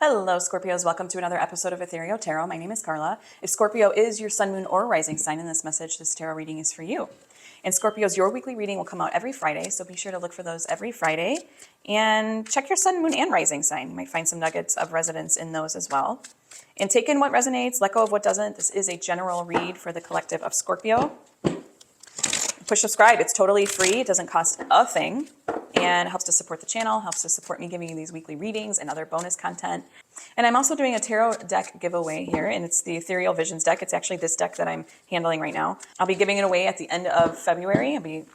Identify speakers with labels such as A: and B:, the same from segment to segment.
A: Hello, Scorpios. Welcome to another episode of Ethereal Tarot. My name is Carla. If Scorpio is your sun, moon, or rising sign in this message, this tarot reading is for you. And Scorpios, your weekly reading will come out every Friday, so be sure to look for those every Friday. And check your sun, moon, and rising sign. You might find some nuggets of resonance in those as well. And take in what resonates, let go of what doesn't. This is a general read for the collective of Scorpio. Push subscribe. It's totally free. It doesn't cost a thing. And it helps to support the channel, helps to support me giving you these weekly readings and other bonus content. And I'm also doing a tarot deck giveaway here, and it's the Ethereal Visions deck. It's actually this deck that I'm handling right now. I'll be giving it away at the end of February. I'll be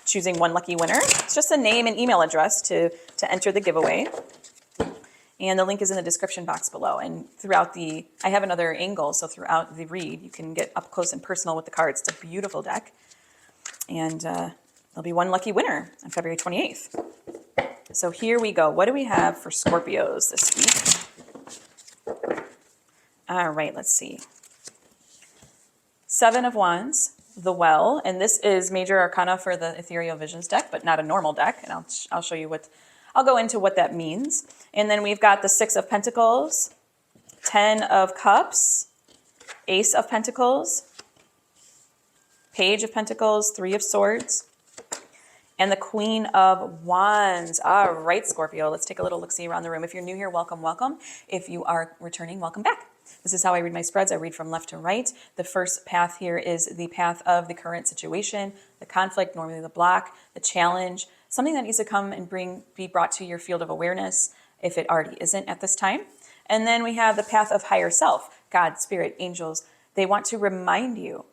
A: choosing one lucky winner. It's just a name and email address to enter the giveaway. And the link is in the description box below. And I have another angle, so throughout the read, you can get up close and personal with the cards. It's a beautiful deck. And there'll be one lucky winner on February 28th. So here we go. What do we have for Scorpios this week? All right, let's see. Seven of Wands, the Well, and this is major arcana for the Ethereal Visions deck, but not a normal deck. And I'll show you I'll go into what that means. And then we've got the Six of Pentacles, 10 of Cups, Ace of Pentacles, Page of Pentacles, Three of Swords, and the Queen of Wands. All right, Scorpio, let's take a little look-see around the room. If you're new here, welcome, welcome. If you are returning, welcome back. This is how I read my spreads. I read from left to right. The first path here is the path of the current situation, the conflict, normally the block, the challenge, something that needs to come and be brought to your field of awareness if it already isn't at this time. And then we have the path of higher self, God, spirit, angels. They want to remind you,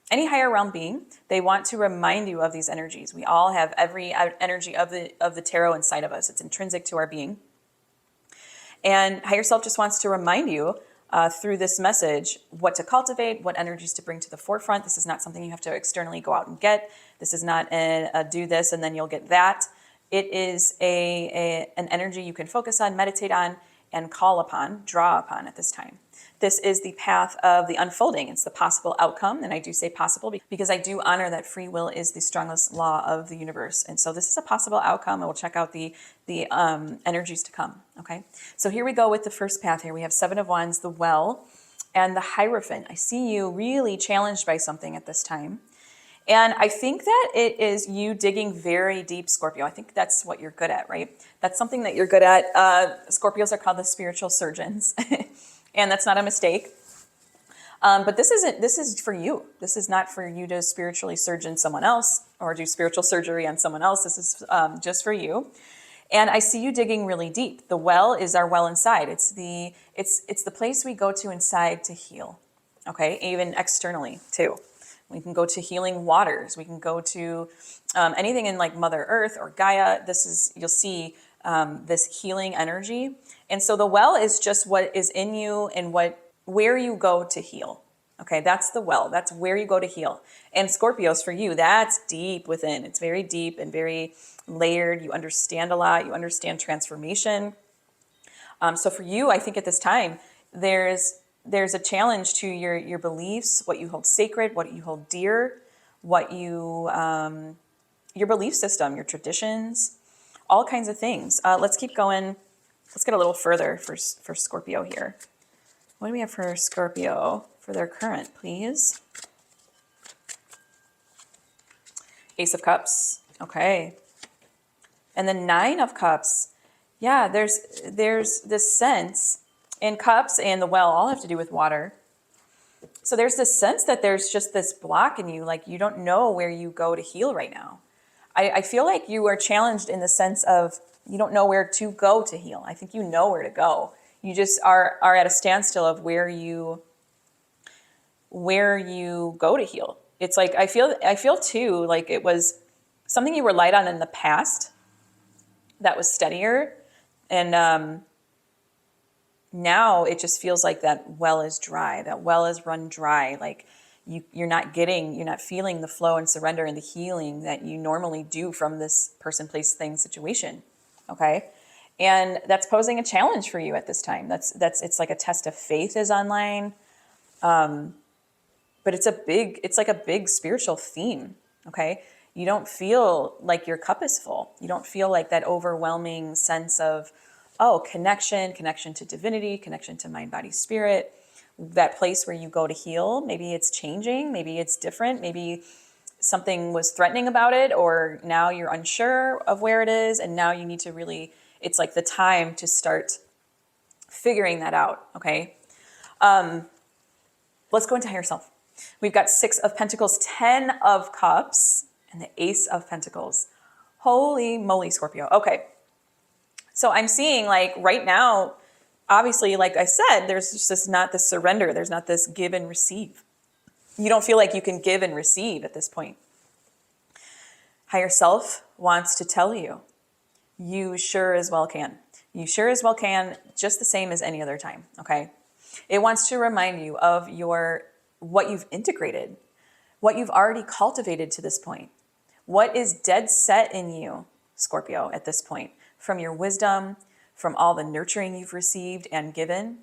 A: any higher realm being, they want to remind you of these energies. We all have every energy of the tarot inside of us. It's intrinsic to our being. And higher self just wants to remind you through this message what to cultivate, what energies to bring to the forefront. This is not something you have to externally go out and get. This is not a do this and then you'll get that. It is an energy you can focus on, meditate on, and call upon, draw upon at this time. This is the path of the unfolding. It's the possible outcome. And I do say possible because I do honor that free will is the strongest law of the universe. And so this is a possible outcome. And we'll check out the energies to come. Okay. So here we go with the first path here. We have Seven of Wands, the Well, and the Hierophant. I see you really challenged by something at this time. And I think that it is you digging very deep, Scorpio. I think that's what you're good at, right? That's something that you're good at. Scorpios are called the spiritual surgeons. And that's not a mistake. But this is for you. This is not for you to spiritually surgeon someone else or do spiritual surgery on someone else. This is just for you. And I see you digging really deep. The well is our well inside. It's the place we go to inside to heal. Okay, even externally too. We can go to healing waters. We can go to anything in like Mother Earth or Gaia. You'll see this healing energy. And so the well is just what is in you and where you go to heal. Okay, that's the well. That's where you go to heal. And Scorpios, for you, that's deep within. It's very deep and very layered. You understand a lot. You understand transformation. So for you, I think at this time, there's a challenge to your beliefs, what you hold sacred, what you hold dear, your belief system, your traditions, all kinds of things. Let's keep going. Let's get a little further for Scorpio here. What do we have for Scorpio for their current, please? Ace of Cups. Okay. And the Nine of Cups. Yeah, there's this sense, and cups and the well all have to do with water. So there's this sense that there's just this block in you, like you don't know where you go to heal right now. I feel like you are challenged in the sense of you don't know where to go to heal. I think you know where to go. You just are at a standstill of where you go to heal. It's like I feel too like it was something you relied on in the past that was steadier, and now it just feels like that well is dry. That well is run dry. Like you're not feeling the flow and surrender and the healing that you normally do from this person, place, thing, situation. Okay. And that's posing a challenge for you at this time. It's like a test of faith is online. But it's like a big spiritual theme. Okay. You don't feel like your cup is full. You don't feel like that overwhelming sense of oh, connection to divinity, connection to mind, body, spirit, that place where you go to heal. Maybe it's changing, maybe it's different, maybe something was threatening about it, or now you're unsure of where it is, and now you need to really, it's like the time to start figuring that out, okay? Let's go into higher self. We've got 6 of Pentacles, 10 of Cups, and the Ace of Pentacles. Holy moly, Scorpio. Okay. So I'm seeing like right now, obviously, like I said, there's just not this surrender. There's not this give and receive. You don't feel like you can give and receive at this point. Higher self wants to tell you, you sure as well can. You sure as well can, just the same as any other time, okay? It wants to remind you of what you've integrated, what you've already cultivated to this point, what is dead set in you, Scorpio, at this point, from your wisdom, from all the nurturing you've received and given,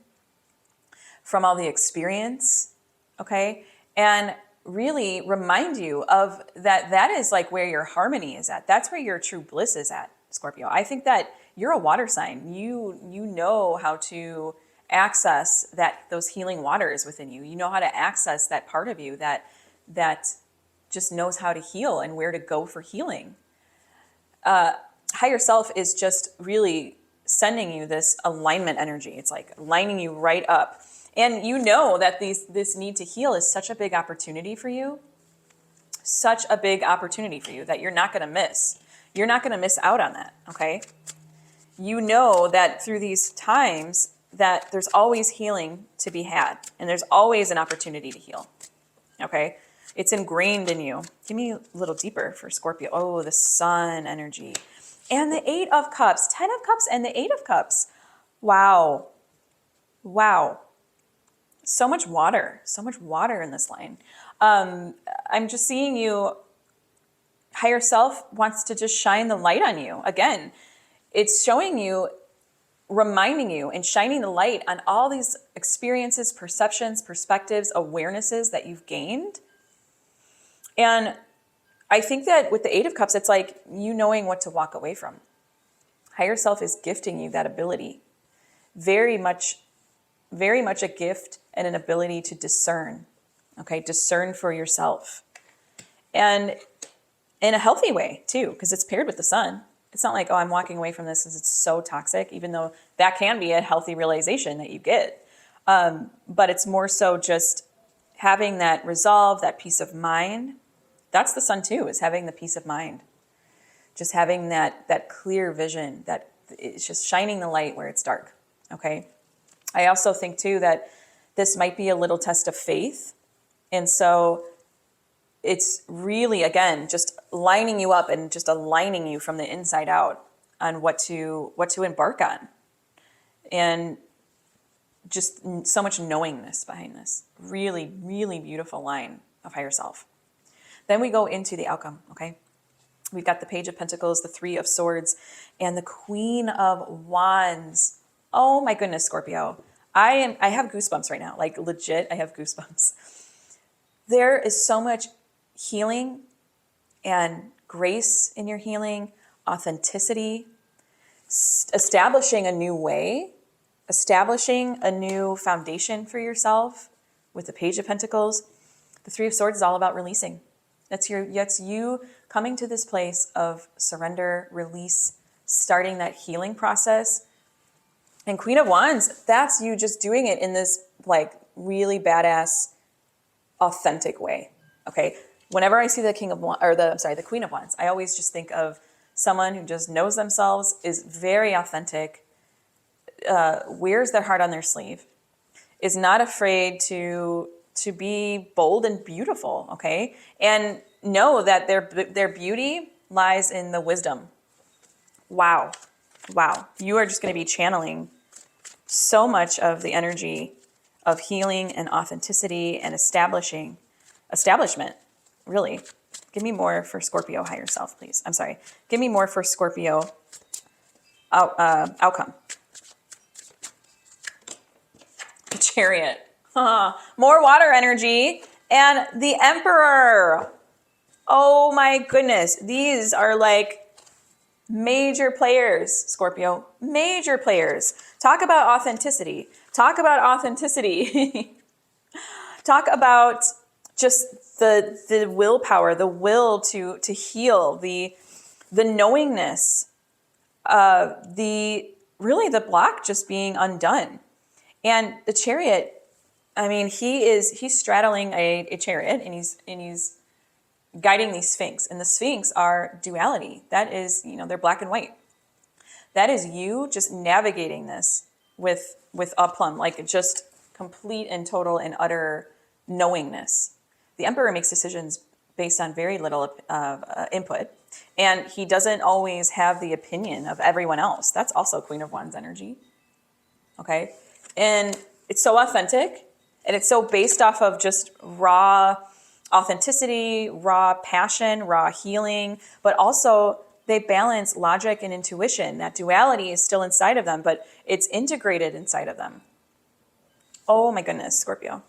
A: from all the experience, okay? And really remind you of that is like where your harmony is at. That's where your true bliss is at, Scorpio. I think that you're a water sign. You know how to access those healing waters within you. You know how to access that part of you that just knows how to heal and where to go for healing. Higher self is just really sending you this alignment energy. It's like lining you right up. And you know that this need to heal is such a big opportunity for you. Such a big opportunity for you that you're not going to miss. You're not going to miss out on that, okay? You know that through these times that there's always healing to be had. And there's always an opportunity to heal, okay? It's ingrained in you. Give me a little deeper for Scorpio. Oh, the Sun energy. And the 8 of Cups, 10 of Cups and the 8 of Cups. Wow. Wow. So much water in this line. I'm just seeing you, higher self wants to just shine the light on you. Again, it's showing you, reminding you and shining the light on all these experiences, perceptions, perspectives, awarenesses that you've gained. And I think that with the 8 of Cups, it's like you knowing what to walk away from. Higher self is gifting you that ability. Very much a gift and an ability to discern. Okay, discern for yourself. And in a healthy way too, because it's paired with the Sun. It's not like, oh, I'm walking away from this because it's so toxic, even though that can be a healthy realization that you get. But it's more so just having that resolve, that peace of mind. That's the Sun too, is having the peace of mind. Just having that clear vision, that it's just shining the light where it's dark, okay? I also think too that this might be a little test of faith. And so it's really, again, just lining you up and just aligning you from the inside out on what to embark on. And just so much knowingness behind this. Really, really beautiful line of higher self. Then we go into the outcome, okay? We've got the Page of Pentacles, the 3 of Swords, and the Queen of Wands. Oh my goodness, Scorpio. I have goosebumps right now. Like legit, I have goosebumps. There is so much healing and grace in your healing, authenticity, establishing a new way, establishing a new foundation for yourself with the Page of Pentacles. The 3 of Swords is all about releasing. That's you coming to this place of surrender, release, starting that healing process. And Queen of Wands, that's you just doing it in this like really badass, authentic way. Okay. Whenever I see the the Queen of Wands, I always just think of someone who just knows themselves, is very authentic, wears their heart on their sleeve, is not afraid to be bold and beautiful. Okay. And know that their beauty lies in the wisdom. Wow. Wow. You are just going to be channeling so much of the energy of healing and authenticity and establishment. Really. Give me more for Scorpio higher self, please. I'm sorry. Give me more for Scorpio outcome. The Chariot. More water energy. And the Emperor. Oh my goodness. These are like Major players, Scorpio, major players. Talk about authenticity. Talk about authenticity. Talk about just the willpower, the will to heal, the knowingness, the block just being undone. And the Chariot, I mean, he's straddling a chariot, and he's guiding the Sphinx. And the Sphinx are duality. That is, they're black and white. That is you just navigating this with aplomb, like just complete and total and utter knowingness. The Emperor makes decisions based on very little input, and he doesn't always have the opinion of everyone else. That's also Queen of Wands energy. Okay, and it's so authentic, and it's so based off of just raw authenticity, raw passion, raw healing, but also they balance logic and intuition. That duality is still inside of them, but it's integrated inside of them. Oh my goodness, Scorpio.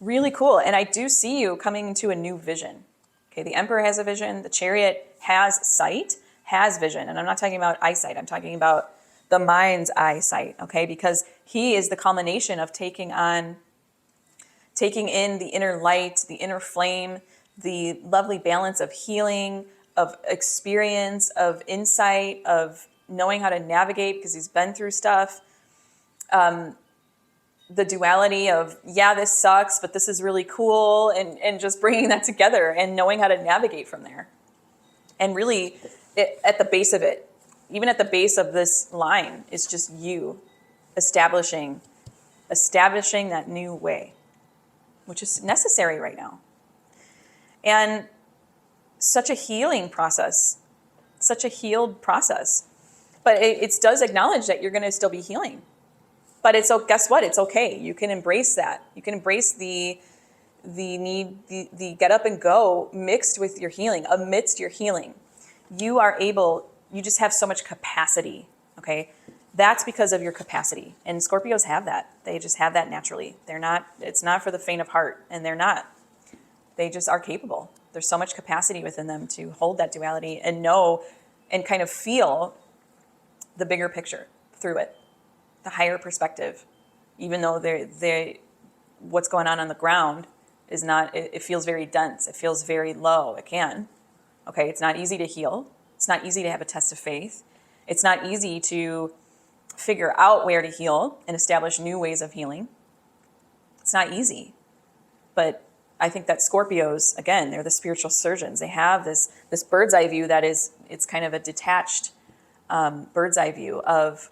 A: Really cool. And I do see you coming into a new vision. Okay, the Emperor has a vision. The Chariot has sight, has vision. And I'm not talking about eyesight. I'm talking about the mind's eyesight, okay? Because he is the culmination of taking in the inner light, the inner flame, the lovely balance of healing, of experience, of insight, of knowing how to navigate because he's been through stuff. The duality of, yeah, this sucks, but this is really cool, and just bringing that together and knowing how to navigate from there. And really, at the base of it, even at the base of this line, it's just you establishing that new way, which is necessary right now. And such a healing process, such a healed process. But it does acknowledge that you're going to still be healing. But guess what? It's okay. You can embrace that. You can embrace the get up and go mixed with your healing, amidst your healing. You just have so much capacity, okay? That's because of your capacity. And Scorpios have that. They just have that naturally. It's not for the faint of heart, and they're not. They just are capable. There's so much capacity within them to hold that duality and know and kind of feel the bigger picture through it, the higher perspective, even though what's going on the ground is not, it feels very dense. It feels very low. It can. Okay, it's not easy to heal. It's not easy to have a test of faith. It's not easy to figure out where to heal and establish new ways of healing. It's not easy. But I think that Scorpios, again, they're the spiritual surgeons. They have this bird's eye view it's kind of a detached bird's eye view of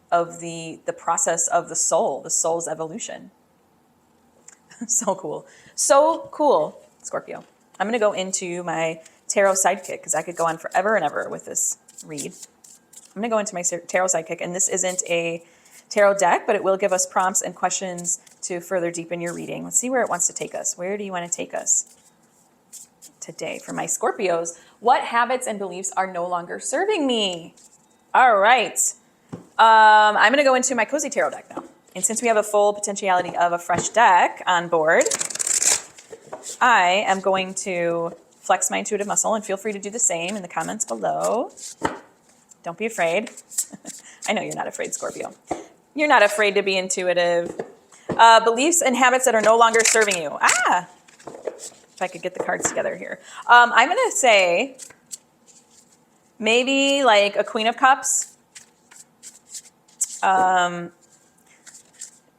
A: the process of the soul's evolution. So cool. So cool, Scorpio. I'm going to go into my tarot sidekick because I could go on forever and ever with this read. I'm going to go into my tarot sidekick, and this isn't a tarot deck, but it will give us prompts and questions to further deepen your reading. Let's see where it wants to take us. Where do you want to take us today? For my Scorpios, what habits and beliefs are no longer serving me? All right. I'm going to go into my cozy tarot deck now. And since we have a full potentiality of a fresh deck on board, I am going to flex my intuitive muscle, and feel free to do the same in the comments below. Don't be afraid. I know you're not afraid, Scorpio. You're not afraid to be intuitive. Beliefs and habits that are no longer serving you. If I could get the cards together here. I'm going to say maybe like a Queen of Cups.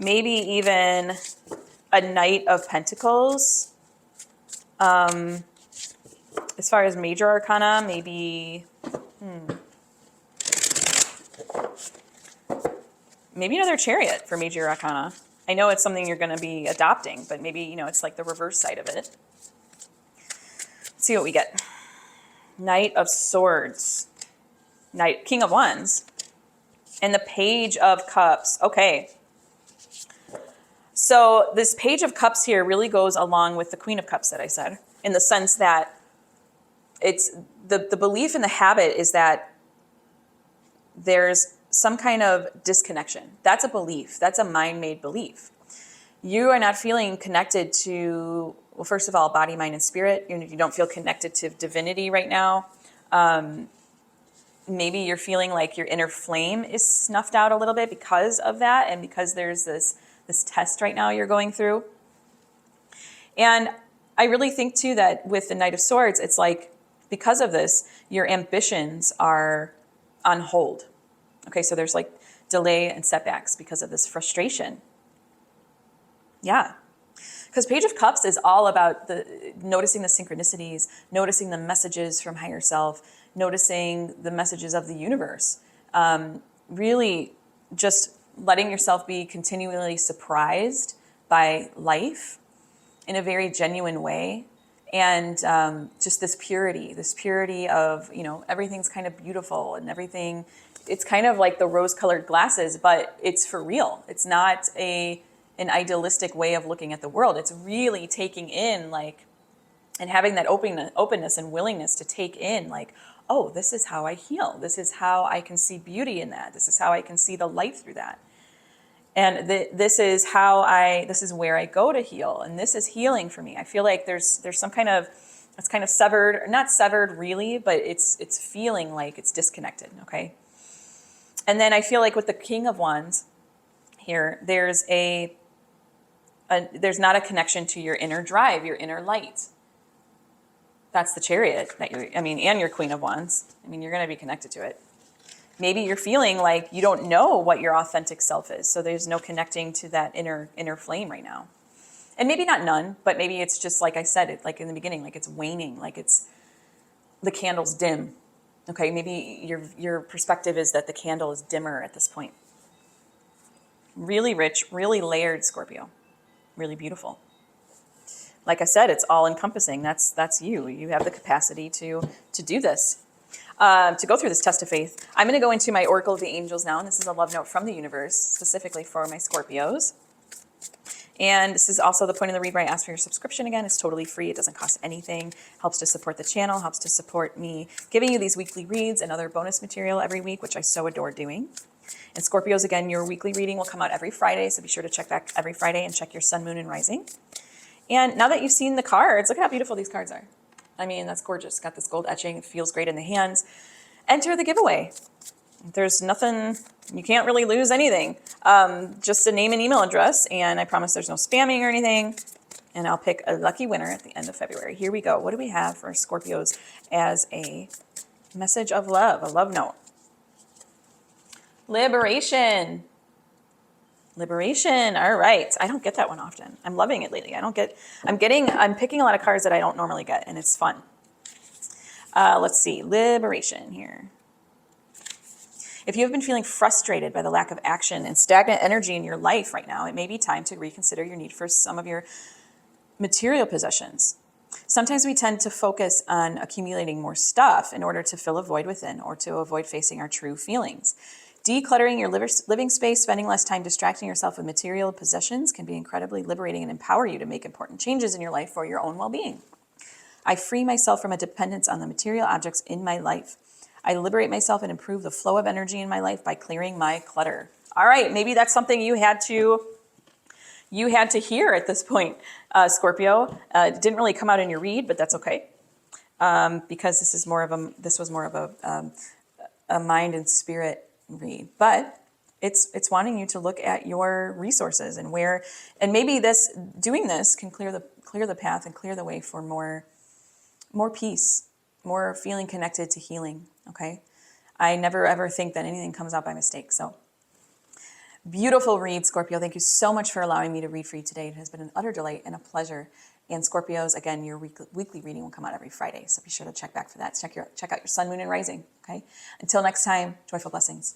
A: Maybe even a Knight of Pentacles. As far as major arcana, maybe another Chariot for major arcana. I know it's something you're going to be adopting, but maybe, it's like the reverse side of it. Let's see what we get. Knight of Swords. King of Wands. And the Page of Cups. Okay. So this Page of Cups here really goes along with the Queen of Cups that I said, in the sense that it's the belief in the habit is that there's some kind of disconnection. That's a belief. That's a mind-made belief. You are not feeling connected to, well, first of all, body, mind, and spirit. You don't feel connected to divinity right now. Maybe you're feeling like your inner flame is snuffed out a little bit because of that, and because there's this test right now you're going through. And I really think too that with the Knight of Swords, it's like, because of this, your ambitions are on hold. Okay, so there's like delay and setbacks because of this frustration. Yeah. Because Page of Cups is all about noticing the synchronicities, noticing the messages from higher self, noticing the messages of the universe. Really just letting yourself be continually surprised by life in a very genuine way. And just this purity of, everything's kind of beautiful and everything. It's kind of like the rose-colored glasses, but it's for real. It's not an idealistic way of looking at the world. It's really taking in, like, and having that openness and willingness to take in, like, oh, this is how I heal. This is how I can see beauty in that. This is how I can see the light through that. And this is where I go to heal. And this is healing for me. I feel like there's some kind of, it's kind of severed, or not severed really, but it's feeling like it's disconnected, okay? And then I feel like with the King of Wands here, there's there's not a connection to your inner drive, your inner light. That's the Chariot and your Queen of Wands. You're going to be connected to it. Maybe you're feeling like you don't know what your authentic self is. So there's no connecting to that inner flame right now. And maybe not none, but maybe it's just, like I said, it, like in the beginning, like it's waning, like the candle's dim. Okay, maybe your perspective is that the candle is dimmer at this point. Really rich, really layered Scorpio. Really beautiful. Like I said, it's all encompassing. That's you. You have the capacity to do this, to go through this test of faith. I'm going to go into my Oracle of the Angels now, and this is a love note from the universe, specifically for my Scorpios. And this is also the point of the read where I ask for your subscription again. It's totally free. It doesn't cost anything. Helps to support the channel, helps to support me giving you these weekly reads and other bonus material every week, which I so adore doing. And Scorpios, again, your weekly reading will come out every Friday, so be sure to check back every Friday and check your sun, moon, and rising. And now that you've seen the cards, look at how beautiful these cards are. That's gorgeous. Got this gold etching. It feels great in the hands. Enter the giveaway. There's nothing, you can't really lose anything. Just a name and email address, and I promise there's no spamming or anything. And I'll pick a lucky winner at the end of February. Here we go. What do we have for Scorpios as a message of love, a love note? Liberation. Liberation. All right. I don't get that one often. I'm loving it lately. I'm picking a lot of cards that I don't normally get, and it's fun. Let's see. Liberation here. If you have been feeling frustrated by the lack of action and stagnant energy in your life right now, it may be time to reconsider your need for some of your material possessions. Sometimes we tend to focus on accumulating more stuff in order to fill a void within or to avoid facing our true feelings. Decluttering your living space, spending less time distracting yourself with material possessions can be incredibly liberating and empower you to make important changes in your life for your own well-being. I free myself from a dependence on the material objects in my life. I liberate myself and improve the flow of energy in my life by clearing my clutter. All right, maybe that's something you had to hear at this point, Scorpio. It didn't really come out in your read, but that's okay, because this was more of a mind and spirit read. But it's wanting you to look at your resources and maybe doing this can clear the path and clear the way for more peace, more feeling connected to healing. Okay, I never ever think that anything comes out by mistake. So beautiful read, Scorpio. Thank you so much for allowing me to read for you today. It has been an utter delight and a pleasure. And Scorpios, again, your weekly reading will come out every Friday, so be sure to check back for that. Check out your sun, moon, and rising. Okay. Until next time, joyful blessings.